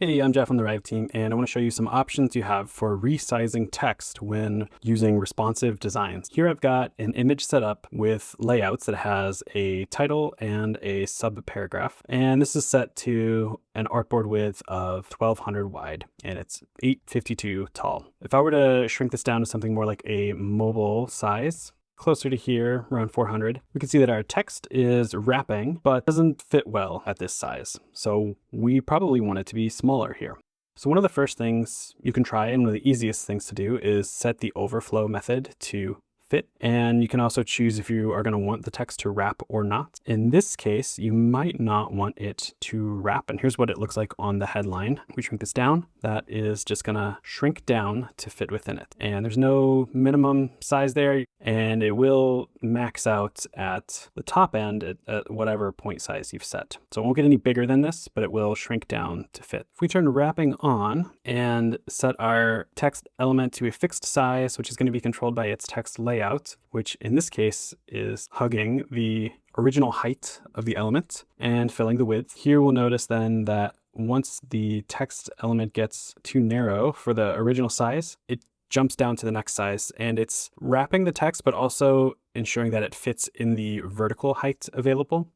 Hey, I'm Jeff on the Rive team, and I want to show you some options you have for resizing text when using responsive designs. Here I've got an image set up with layouts that has a title and a sub-paragraph, and this is set to an artboard width of 1200 wide, and it's 852 tall. If I were to shrink this down to something more like a mobile size, closer to here, around 400, we can see that our text is wrapping, but doesn't fit well at this size. So we probably want it to be smaller here. So one of the first things you can try, and one of the easiest things to do, is set the overflow method to fit. And you can also choose if you are going to want the text to wrap or not. In this case, you might not want it to wrap. And here's what it looks like on the headline. We shrink this down. That is just going to shrink down to fit within it. And there's no minimum size there, and it will max out at the top end at whatever point size you've set. So it won't get any bigger than this, but it will shrink down to fit. If we turn wrapping on and set our text element to a fixed size, which is going to be controlled by its text layout, which in this case is hugging the original height of the element and filling the width. Here we'll notice then that once the text element gets too narrow for the original size, it jumps down to the next size, and it's wrapping the text, but also ensuring that it fits in the vertical height available.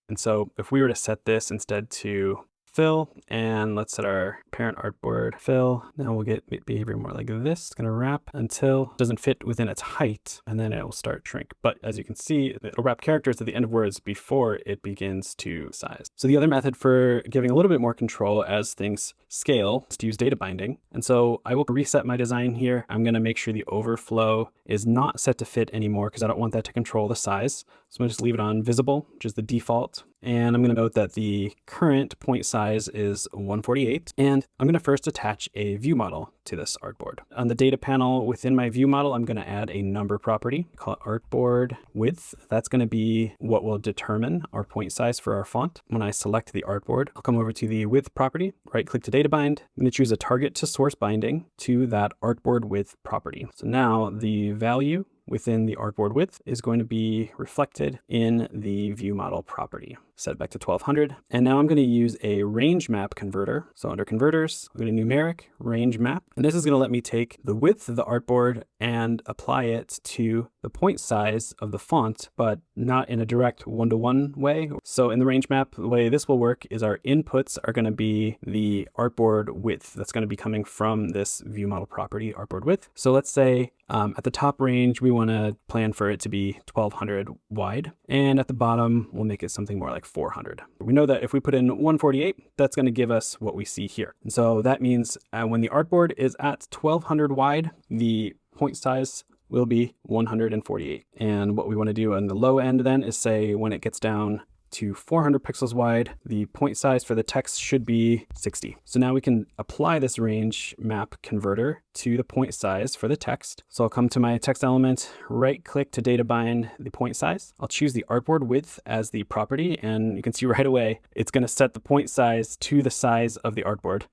And so if we were to set this instead to fill, and let's set our parent artboard fill, now we'll get behavior more like this. It's going to wrap until it doesn't fit within its height, and then it will start shrink. But as you can see, it'll wrap characters at the end of words before it begins to size. So the other method for giving a little bit more control as things scale is to use data binding. And so I will reset my design here. I'm going to make sure the overflow is not set to fit anymore because I don't want that to control the size. So I'm going to just leave it on visible, which is the default. And I'm going to note that the current point size is 148. And I'm going to first attach a view model to this artboard. On the data panel within my view model, I'm going to add a number property, call it artboard width. That's going to be what will determine our point size for our font. When I select the artboard, I'll come over to the width property, right click to data bind. I'm going to choose a target to source binding to that artboard width property. So now the value within the artboard width is going to be reflected in the view model property. Set it back to 1200. And now I'm going to use a range map converter. So under converters, I'm going to numeric range map. And this is going to let me take the width of the artboard and apply it to the point size of the font, but not in a direct one-to-one way. So in the range map, the way this will work is our inputs are going to be the artboard width. That's going to be coming from this view model property, artboard width. So let's say at the top range, we want to plan for it to be 1200 wide. And at the bottom, we'll make it something more like 400. We know that if we put in 148, that's going to give us what we see here. And so that means when the artboard is at 1200 wide, the point size will be 148. And what we want to do on the low end then is say when it gets down to 400 pixels wide, the point size for the text should be 60. So now we can apply this range map converter to the point size for the text. So I'll come to my text element, right click to data bind the point size. I'll choose the artboard width as the property, and you can see right away, it's going to set the point size to the size of the artboard,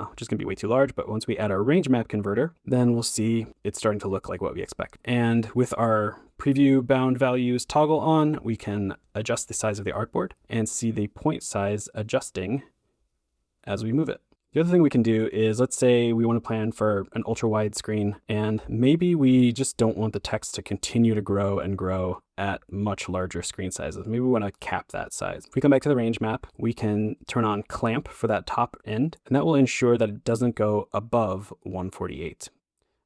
which is going to be way too large. But once we add our range map converter, then we'll see it's starting to look like what we expect. And with our preview bound values toggle on, we can adjust the size of the artboard and see the point size adjusting as we move it. The other thing we can do is, let's say we want to plan for an ultra wide screen, and maybe we just don't want the text to continue to grow and grow at much larger screen sizes. Maybe we want to cap that size. If we come back to the range map, we can turn on clamp for that top end, and that will ensure that it doesn't go above 148.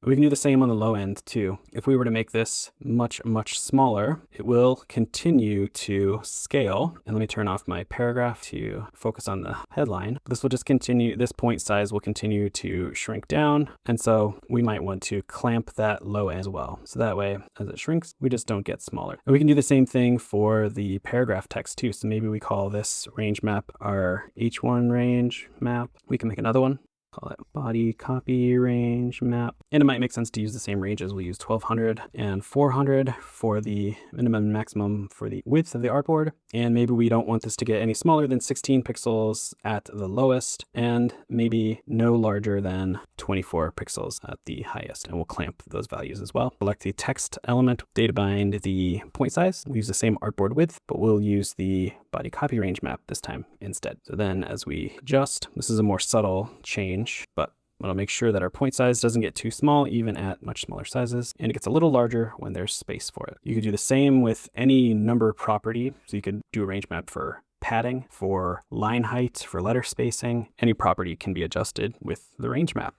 We can do the same on the low end too. If we were to make this much, much smaller, it will continue to scale. And let me turn off my paragraph to focus on the headline. This will just continue, this point size will continue to shrink down. And so we might want to clamp that low end as well. So that way, as it shrinks, we just don't get smaller. And we can do the same thing for the paragraph text too. So maybe we call this range map our H1 range map. We can make another one. Call it body copy range map. And it might make sense to use the same ranges. We'll use 1200 and 400 for the minimum and maximum for the width of the artboard. And maybe we don't want this to get any smaller than 16 pixels at the lowest, and maybe no larger than 24 pixels at the highest. And we'll clamp those values as well. Select the text element, data bind the point size. We use the same artboard width, but we'll use the body copy range map this time instead. So then as we adjust, this is a more subtle change, but it'll make sure that our point size doesn't get too small, even at much smaller sizes, and it gets a little larger when there's space for it. You could do the same with any number property. So you could do a range map for padding, for line height, for letter spacing. Any property can be adjusted with the range map.